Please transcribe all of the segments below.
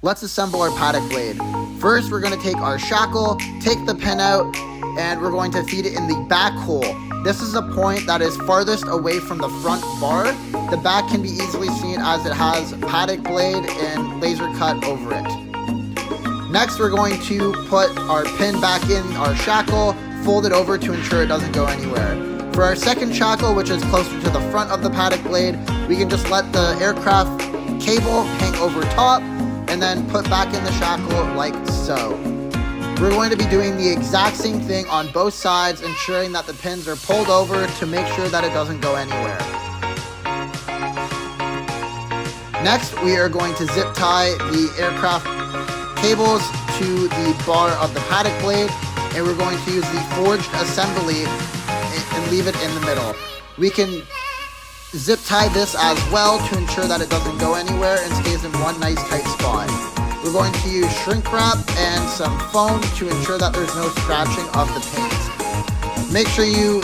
let's assemble our paddock blade. First, we're going to take our shackle, take the pin out, and we're going to feed it in the back hole. This is a point that is farthest away from the front bar. The back can be easily seen as it has paddock blade and laser cut over it. Next, we're going to put our pin back in our shackle, fold it over to ensure it doesn't go anywhere. For our second shackle, which is closer to the front of the paddock blade, we can just let the aircraft cable hang over top and then put back in the shackle like so. We're going to be doing the exact same thing on both sides, ensuring that the pins are pulled over to make sure that it doesn't go anywhere. Next, we are going to zip tie the aircraft cables to the bar of the paddock blade, and we're going to use the forged assembly and leave it in the middle. We can zip tie this as well to ensure that it doesn't go anywhere and stays in one nice tight spot. We're going to use shrink wrap and some foam to ensure that there's no scratching of the pins. Make sure you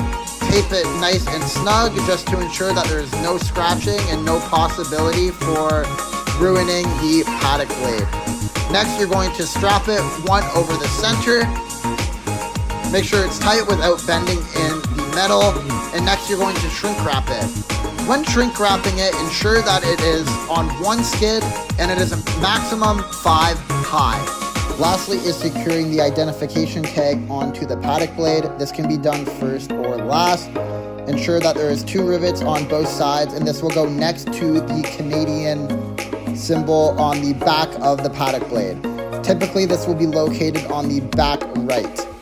tape it nice and snug just to ensure that there's no scratching and no possibility for ruining the paddock blade. Next, you're going to strap it one over the center. Make sure it's tight without bending in the metal. And next, you're going to shrink wrap it. When shrink wrapping it, ensure that it is on one skid and it is a maximum 5 high. Lastly is securing the identification tag onto the paddock blade. This can be done first or last. Ensure that there is 2 rivets on both sides, and this will go next to the Canadian symbol on the back of the paddock blade. Typically, this will be located on the back right.